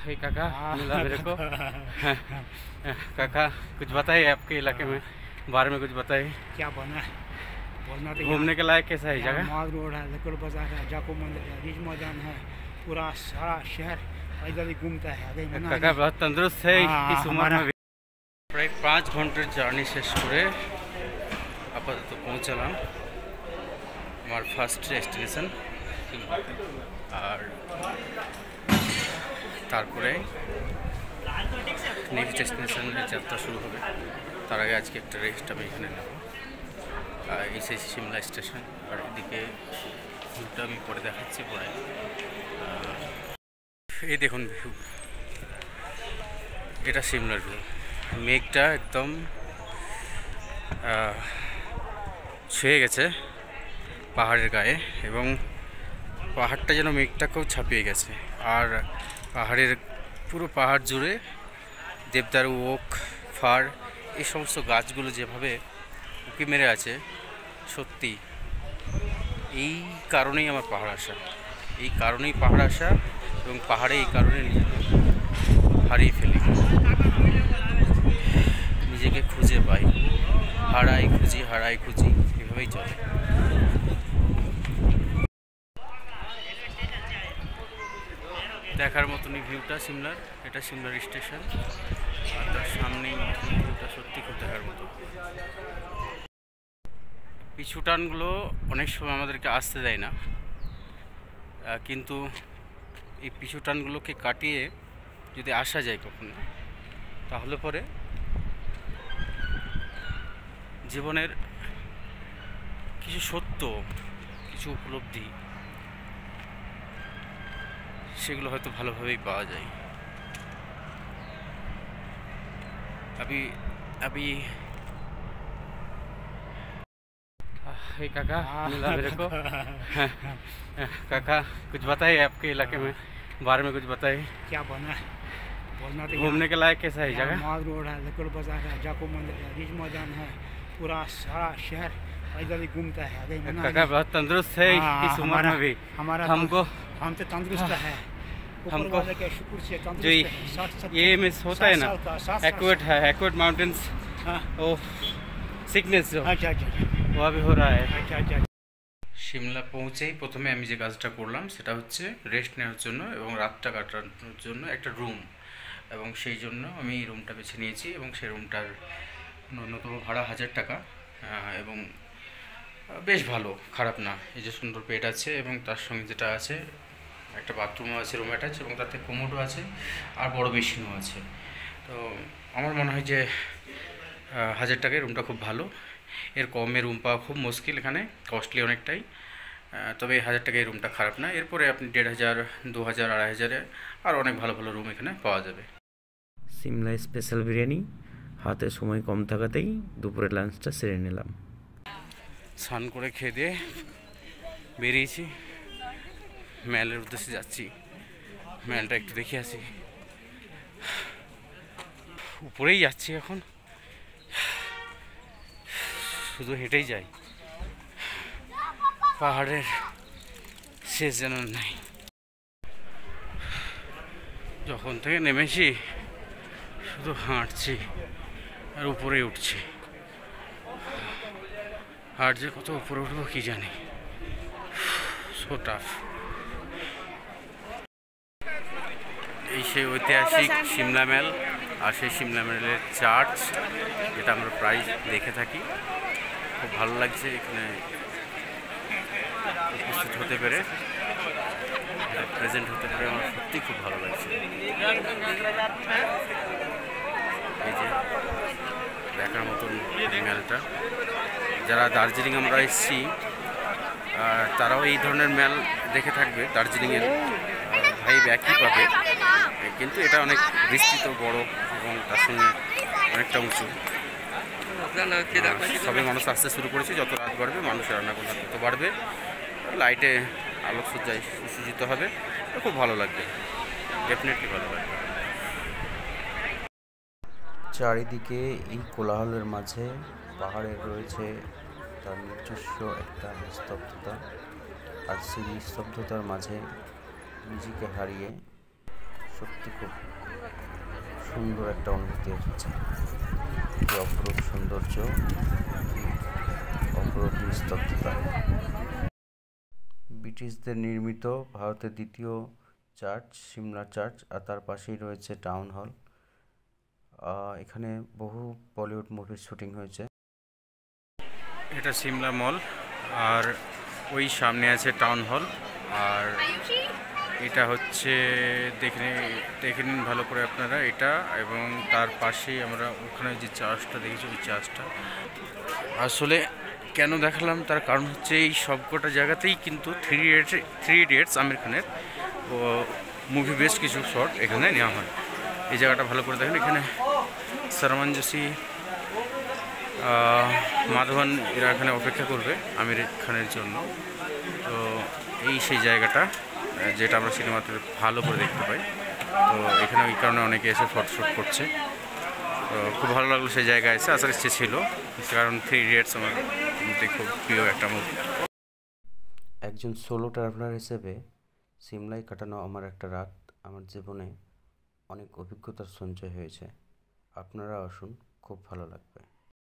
हे काका, मिला मेरे को। काका, कुछ बताइए आपके इलाके में बारे में, कुछ बताइए। क्या बना है बोलना तो। घूमने के लायक कैसा है जगह? माल रोड है, लकड़ बाजार है, जाको मंदिर है, रिज मैदान है, पूरा सारा शहर पैदल ही घूमता है। काका बहुत तंदुरुस्त है इस उम्र में भी। প্রায় 5 ঘন্টার জার্নি শেষ করে আপাতত পৌঁছালাম আমার ফার্স্ট ডেস্টিনেশন। আর তারপরে নেক্সট ডেস্টিনেশনের যাত্রা শুরু হবে। তার আগে আজকে একটা রেস্ট আমি এখানে নেব। এই সেই সিমলা স্টেশন। আর এদিকে ভিউটা আমি পরে দেখাচ্ছি পরে। এই দেখুন ভিউ, এটা সিমলার ভিউ। মেঘটা একদম ছুঁয়ে গেছে পাহাড়ের গায়ে, এবং পাহাড়টা যেন মেঘটাকেও ছাপিয়ে গেছে। আর পাহাড়ের পুরো পাহাড় জুড়ে দেবদারু, ওক, ফার, এই সমস্ত গাছগুলো যেভাবে উঁকি মেরে আছে, সত্যি এই কারণেই আমার পাহাড় আসা, এই কারণেই পাহাড় আসা, এবং পাহাড়ে এই কারণে নিজেকে হারিয়ে ফেলি, নিজেকে খুঁজে পাই, হারাই খুঁজি, এভাবেই চলে। দেখার মতনই ভিউটা সিমলার। এটা সিমলার স্টেশন, আর তার সামনেই ভিউটা সত্যি খুব দেখার মতো। পিছু টানগুলো অনেক সময় আমাদেরকে আসতে দেয় না, কিন্তু এই পিছু টানগুলোকে কাটিয়ে যদি আসা যায় কখনো, তাহলে পরে জীবনের কিছু সত্য, কিছু উপলব্ধি, সেগুলো হয়তো ভালোভাবেই পাওয়া যায়। अभी हे काका, मिला मेरे को। काका, कुछ बताइए आपके इलाके में बारे में, कुछ बताइए। क्या बना है बोलना तो। घूमने के लायक कैसा है जगह? माल रोड है, लकड़ बाजार है, जाको मंदिर है, रिज मैदान है, पूरा सारा शहर पैदल ही घूमता है। काका बहुत तंदुरुस्त है इस उम्र में भी। हम तो तंदुरुस्त है, हमको के शुक्र से जो ये मिस होता है ना, एक्वेट माउंटेन्स, वो सिकनेस जो वो अभी हो रहा है। সিমলা পৌঁছেই প্রথমে আমি যে কাজটা করলাম সেটা হচ্ছে রেস্ট নেওয়ার জন্য এবং রাতটা কাটানোর জন্য একটা রুম, এবং সেই জন্য আমি রুমটা বেছে নিয়েছি, এবং সেই রুমটার ন্যূনতম ভাড়া 1000 টাকা, এবং বেশ ভালো, খারাপ না। এই যে সুন্দর বেড আছে, এবং তার সঙ্গে যেটা আছে একটা বাথরুমও আছে রুম অ্যাটাচ, এবং তাতে কোমোডও আছে আর বড় মেশিনও আছে। তো আমার মনে হয় যে 1000 টাকায় রুমটা খুব ভালো। এর কমে রুম পাওয়া খুব মুশকিল, এখানে কস্টলি অনেকটাই। তবে 1000 টাকায় রুমটা খারাপ না। এরপরে আপনি 1500, 2000, 2500 আর অনেক ভালো ভালো রুম এখানে পাওয়া যাবে। সিমলা স্পেশাল বিরিয়ানি, হাতে সময় কম থাকাতেই দুপুরের লাঞ্চটা সেরে নিলাম। স্নান করে খেয়ে দিয়ে বেরিয়েছি, মেলের উদ্দেশ্যে যাচ্ছি। মেলটা একটু দেখে আসি, উপরেই যাচ্ছি এখন, শুধু হেঁটেই যাই, পাহাড়ের শেষ যেন নাই। যখন থেকে নেমেছি শুধু হাঁটছি আর উপরে উঠছি, আর যে কত উপরে উঠবো কি জানি, সো টাফ। এই সেই ঐতিহাসিক সিমলা মেল, আর সেই সিমলা মেলের চার্চ, যেটা আমরা প্রায় দেখে থাকি। খুব ভালো লাগছে এখানে উপস্থিত হতে পেরে, প্রেজেন্ট হতে পেরে আমার সত্যি খুব ভালো লাগছে। এই যে দেখার মতন মেলটা, যারা দার্জিলিং আমরা এসেছি তারাও এই ধরনের মেল দেখে থাকবে। দার্জিলিংয়ের ভাইব একই পাবে, কিন্তু এটা অনেক বিস্তৃত, বড়, এবং তার সঙ্গে অনেকটা উঁচু। সবে মানুষ আসতে শুরু করেছে, যত রাত বাড়বে মানুষের রান্নাগুলো তত বাড়বে, লাইটে আলোকসজ্জায় সুসজ্জিত হবে, খুব ভালো লাগবে, ডেফিনেটলি ভালো লাগবে। চারিদিকে এই কোলাহলের মাঝে পাহাড়ের রয়েছে তার নিজস্ব একটা নিস্তব্ধতা, আর সেই নিস্তব্ধতার মাঝে নিজেকে হারিয়ে সত্যি খুব সুন্দর একটা অনুভূতি হচ্ছে। কি অপরূপ সৌন্দর্য, অপরূপ নিস্তব্ধতা। ব্রিটিশদের নির্মিত ভারতের দ্বিতীয় চার্চ সিমলা চার্চ, আর তার পাশেই রয়েছে টাউন হল। এখানে বহু বলিউড মুভির শুটিং হয়েছে। এটা সিমলা মল, আর ওই সামনে আছে টাউন হল। আর এটা হচ্ছে দেখে নিন ভালো করে আপনারা এটা, এবং তার পাশেই আমরা ওখানে যে চার্চটা দেখেছি ওই চার্চটা। আসলে কেন দেখালাম তার কারণ হচ্ছে এই সবকটা জায়গাতেই কিন্তু থ্রি ইডিয়টস আমির খানের মুভি বেশ কিছু শট এখানে নেওয়া হয়। এই জায়গাটা ভালো করে দেখেন, এখানে সলমান জোশি, মাধবন এরা এখানে অপেক্ষা করবে আমির খানের জন্য। তো এই সেই জায়গাটা যেটা আমরা সিনেমাতে ভালো করে দেখতে পাই। তো এখানে ওই কারণে অনেকে এসে ফটোশ্যুট করছে। তো খুব ভালো লাগলো সেই জায়গায় এসে, আসার ইচ্ছে ছিল, কারণ থ্রি ইডিয়টস আমার খুব প্রিয় একটা মুভি। একজন সোলো ট্রাভেলার হিসেবে সিমলায় কাটানো আমার একটা রাত আমার জীবনে অনেক অভিজ্ঞতার সঞ্চয় হয়েছে। আপনারা আসুন, খুব ভালো লাগবে।